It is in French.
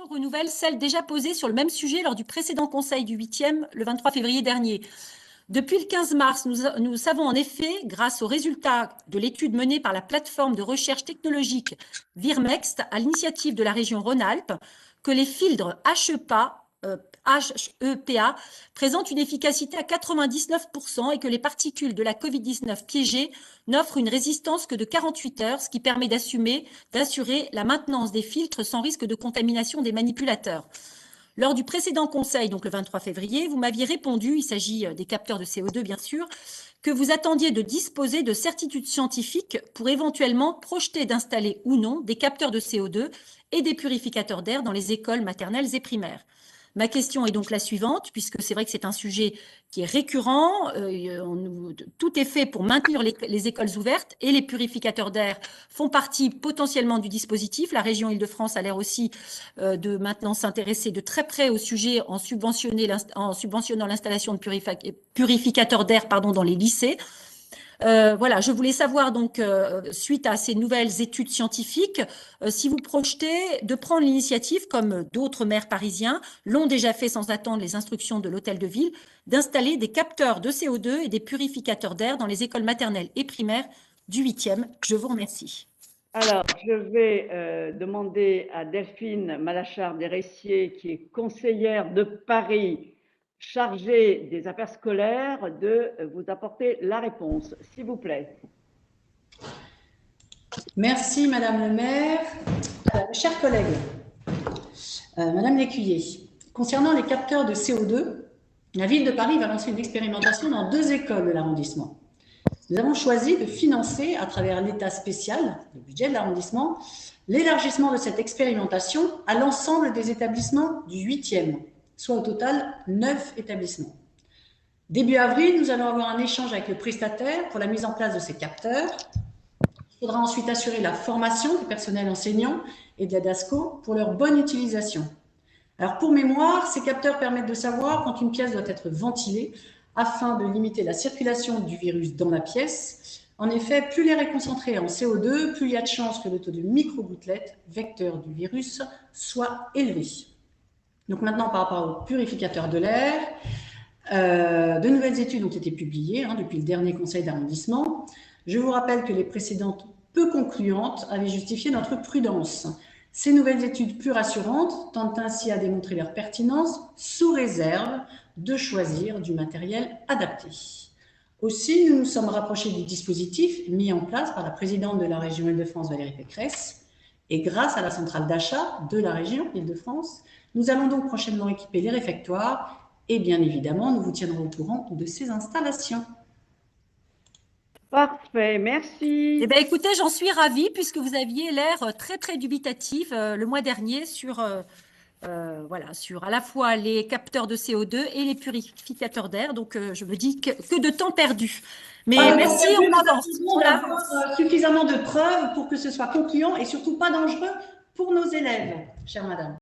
question renouvelle celle déjà posée sur le même sujet lors du précédent conseil du 8e, le 23 février dernier. Depuis le 15 mars, nous savons en effet, grâce aux résultats de l'étude menée par la plateforme de recherche technologique Virmext, à l'initiative de la région Rhône-Alpes, que les filtres HEPA présentent une efficacité à 99% et que les particules de la Covid-19 piégées n'offrent une résistance que de 48 heures, ce qui permet d'assurer la maintenance des filtres sans risque de contamination des manipulateurs. Lors du précédent conseil, donc le 23 février, vous m'aviez répondu, il s'agit des capteurs de CO2 bien sûr, que vous attendiez de disposer de certitudes scientifiques pour éventuellement projeter d'installer ou non des capteurs de CO2 et des purificateurs d'air dans les écoles maternelles et primaires. Ma question est donc la suivante, puisque c'est vrai que c'est un sujet qui est récurrent. Tout est fait pour maintenir les écoles ouvertes et les purificateurs d'air font partie potentiellement du dispositif. La région Île-de-France a l'air aussi de maintenant s'intéresser de très près au sujet en subventionnant l'installation de purificateurs d'air dans les lycées. Voilà, je voulais savoir donc, suite à ces nouvelles études scientifiques, si vous projetez de prendre l'initiative, comme d'autres maires parisiens l'ont déjà fait sans attendre les instructions de l'hôtel de ville, d'installer des capteurs de CO2 et des purificateurs d'air dans les écoles maternelles et primaires du 8e. Je vous remercie. Alors, je vais demander à Delphine Malachard-Desressiers, qui est conseillère de Paris, chargée des affaires scolaires, de vous apporter la réponse, s'il vous plaît. Merci, Madame le maire. Chers collègues, Madame Lécuyer, concernant les capteurs de CO2, la ville de Paris va lancer une expérimentation dans 2 écoles de l'arrondissement. Nous avons choisi de financer, à travers l'État spécial, le budget de l'arrondissement, l'élargissement de cette expérimentation à l'ensemble des établissements du 8e, soit au total 9 établissements. Début avril, nous allons avoir un échange avec le prestataire pour la mise en place de ces capteurs. Il faudra ensuite assurer la formation du personnel enseignant et de la DASCO pour leur bonne utilisation. Alors pour mémoire, ces capteurs permettent de savoir quand une pièce doit être ventilée afin de limiter la circulation du virus dans la pièce. En effet, plus l'air est concentré en CO2, plus il y a de chances que le taux de microgouttelettes, vecteur du virus, soit élevé. Donc maintenant, par rapport aux purificateurs de l'air, de nouvelles études ont été publiées depuis le dernier conseil d'arrondissement. Je vous rappelle que les précédentes peu concluantes avaient justifié notre prudence. Ces nouvelles études plus rassurantes tentent ainsi à démontrer leur pertinence sous réserve de choisir du matériel adapté. Aussi, nous nous sommes rapprochés du dispositif mis en place par la présidente de la région Île-de-France, Valérie Pécresse, et grâce à la centrale d'achat de la région Île-de-France, nous allons donc prochainement équiper les réfectoires et bien évidemment, nous vous tiendrons au courant de ces installations. Parfait, merci. Eh bien, écoutez, j'en suis ravie puisque vous aviez l'air très, très dubitatif le mois dernier sur, sur à la fois les capteurs de CO2 et les purificateurs d'air. Donc, je me dis que de temps perdu. Mais merci, on avance. On avance suffisamment de preuves pour que ce soit concluant et surtout pas dangereux pour nos élèves, chère madame.